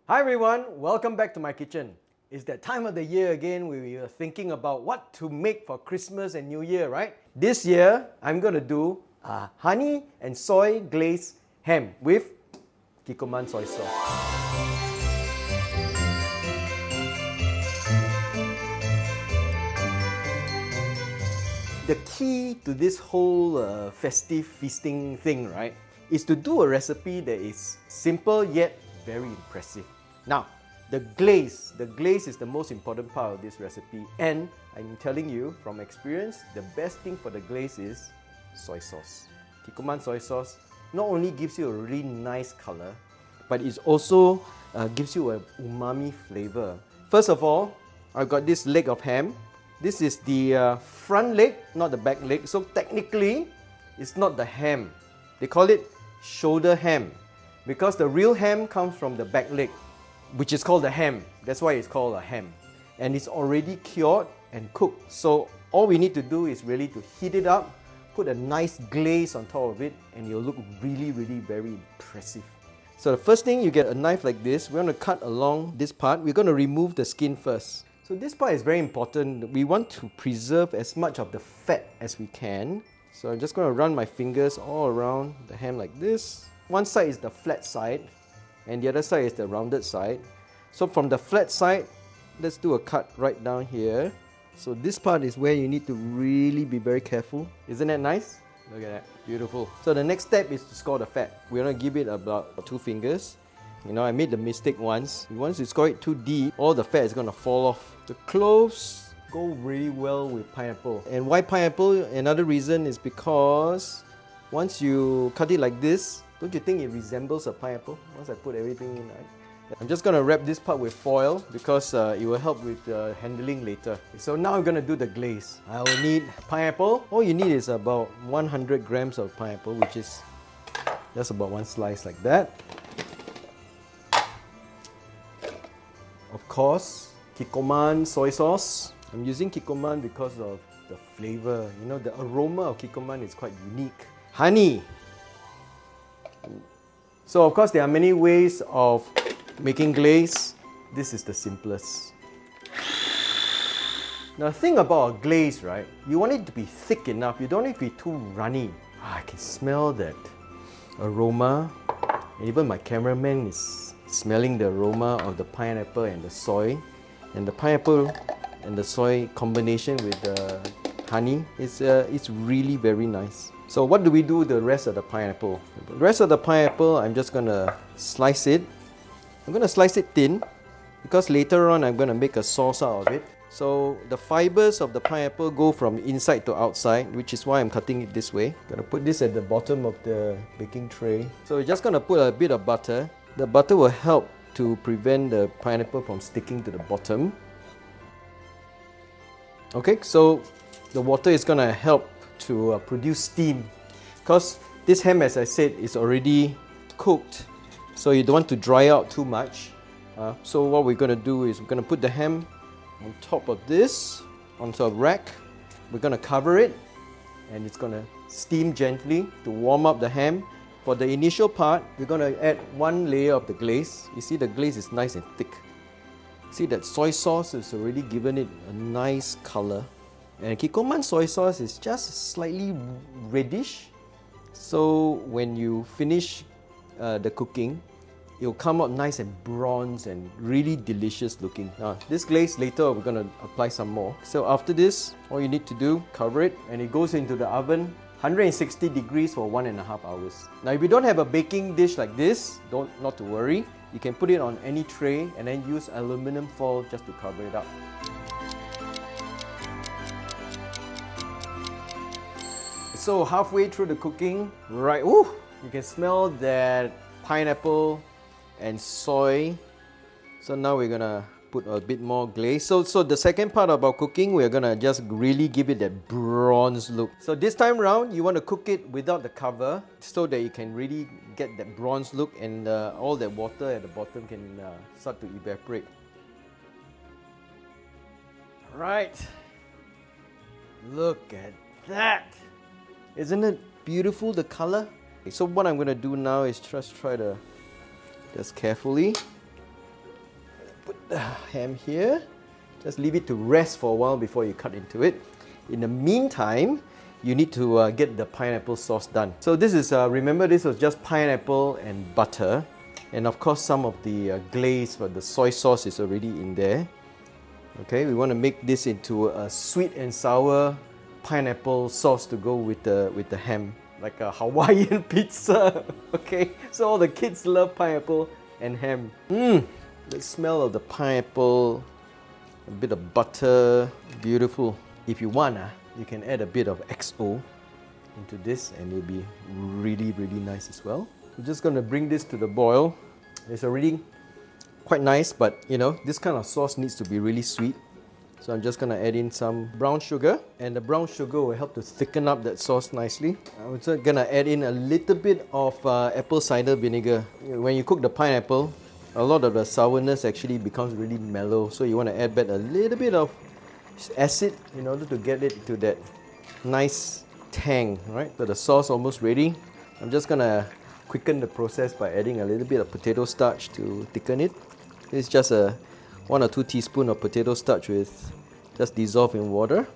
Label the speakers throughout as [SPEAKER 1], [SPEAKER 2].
[SPEAKER 1] Hi everyone, welcome back to my kitchen. It's that time of the year again where we are thinking about what to make for Christmas and New Year, right? This year, I'm going to do a honey and soy glazed ham with Kikkoman Soy Sauce. The key to this whole festive feasting thing, right, is to do a recipe that is simple yet very impressive. Now, the glaze is the most important part of this recipe, and I'm telling you from experience, the best thing for the glaze is soy sauce. Kikkoman soy sauce not only gives you a really nice color, but it also gives you an umami flavor. First of all, I've got this leg of ham. This is the front leg, not the back leg. So technically, it's not the ham. They call it shoulder ham because the real ham comes from the back leg, which is called the ham. That's why it's called a ham. And it's already cured and cooked. So all we need to do is really to heat it up, put a nice glaze on top of it, and it'll look really, really very impressive. So the first thing, you get a knife like this. We're going to cut along this part. We're going to remove the skin first. So this part is very important. We want to preserve as much of the fat as we can. So I'm just going to run my fingers all around the ham like this. One side is the flat side, and the other side is the rounded side. So from the flat side, let's do a cut right down here. So this part is where you need to really be very careful. Isn't that nice? Look at that, beautiful. So the next step is to score the fat. We're going to give it about 2 fingers. You know, I made the mistake once. Once you score it too deep, all the fat is going to fall off. The cloves go really well with pineapple. And why pineapple? Another reason is because once you cut it like this, don't you think it resembles a pineapple? Once I put everything in, I'm just going to wrap this part with foil because it will help with handling later. So now I'm going to do the glaze. I will need pineapple. All you need is about 100 grams of pineapple, which is just about 1 slice like that. Of course, Kikkoman soy sauce. I'm using Kikkoman because of the flavor. You know, the aroma of Kikkoman is quite unique. Honey. So of course there are many ways of making glaze. This is the simplest. Now the thing about a glaze, right? You want it to be thick enough. You don't need to be too runny. I can smell that aroma. And even my cameraman is smelling the aroma of the pineapple and the soy. And the pineapple and the soy combination with the honey, it's really very nice. So what do we do with the rest of the pineapple? The rest of the pineapple, I'm just going to slice it. I'm going to slice it thin because later on I'm going to make a sauce out of it. So the fibers of the pineapple go from inside to outside, which is why I'm cutting it this way. I'm going to put this at the bottom of the baking tray. So we're just going to put a bit of butter. The butter will help to prevent the pineapple from sticking to the bottom. Okay, so the water is going to help to produce steam because this ham, as I said, is already cooked, so you don't want to dry out too much. So what we're going to do is we're going to put the ham on top of this, onto a rack. We're going to cover it and it's going to steam gently to warm up the ham. For the initial part, we're going to add 1 layer of the glaze. You see the glaze is nice and thick. See that soy sauce has already given it a nice color. And Kikkoman soy sauce is just slightly reddish. So when you finish the cooking, it will come out nice and bronze and really delicious looking. Now, this glaze later we're going to apply some more. So after this, all you need to do, cover it and it goes into the oven 160 degrees for 1.5 hours. Now if you don't have a baking dish like this, not to worry. You can put it on any tray and then use aluminum foil just to cover it up. So halfway through the cooking, right, ooh, you can smell that pineapple and soy. So now we're gonna put a bit more glaze. So the second part about cooking, we're gonna just really give it that bronze look. So this time around, you want to cook it without the cover so that you can really get that bronze look and all that water at the bottom can start to evaporate. Right, look at that. Isn't it beautiful, the color? So what I'm going to do now is just try to, just carefully the ham here. Just leave it to rest for a while before you cut into it. In the meantime, you need to get the pineapple sauce done. So this is, remember this was just pineapple and butter. And of course some of the glaze, but the soy sauce is already in there. Okay, we want to make this into a sweet and sour pineapple sauce to go with the ham. Like a Hawaiian pizza. Okay, so all the kids love pineapple and ham. The smell of the pineapple, a bit of butter, beautiful. If you want, you can add a bit of XO into this and it'll be really, really nice as well. We're just going to bring this to the boil. It's already quite nice, but you know, this kind of sauce needs to be really sweet. So I'm just going to add in some brown sugar, and the brown sugar will help to thicken up that sauce nicely. I'm also going to add in a little bit of apple cider vinegar. When you cook the pineapple, a lot of the sourness actually becomes really mellow, so you want to add back a little bit of acid in order to get it to that nice tang, right? So the sauce almost ready. I'm just going to quicken the process by adding a little bit of potato starch to thicken it. It's just a 1 or 2 teaspoons of potato starch with just dissolved in water,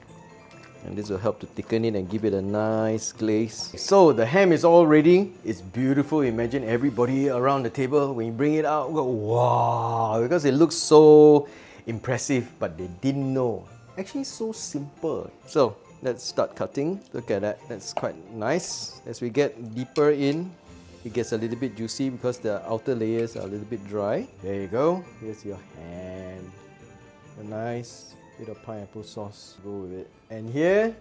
[SPEAKER 1] and this will help to thicken it and give it a nice glaze. So the ham is all ready. It's beautiful. Imagine everybody around the table when you bring it out, go wow, because it looks so impressive, but they didn't know. Actually, so simple. So let's start cutting. Look at that. That's quite nice. As we get deeper in, it gets a little bit juicy because the outer layers are a little bit dry. There you go. Here's your ham. A nice bit of pineapple sauce. Go with it. And here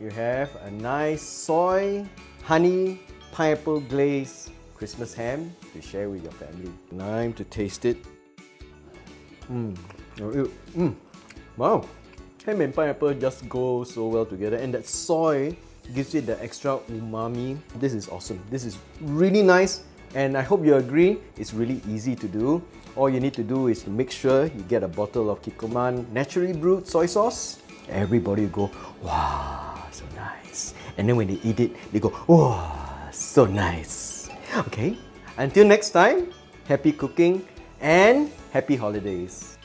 [SPEAKER 1] you have a nice soy, honey, pineapple glaze Christmas ham to share with your family. Time to taste it. Wow. Ham and pineapple just go so well together, and that soy gives it the extra umami. This is awesome. This is really nice, and I hope you agree, it's really easy to do. All you need to do is to make sure you get a bottle of Kikkoman naturally brewed soy sauce. Everybody will go, wow, so nice. And then when they eat it, they go, wow, so nice. Okay, until next time, happy cooking and happy holidays.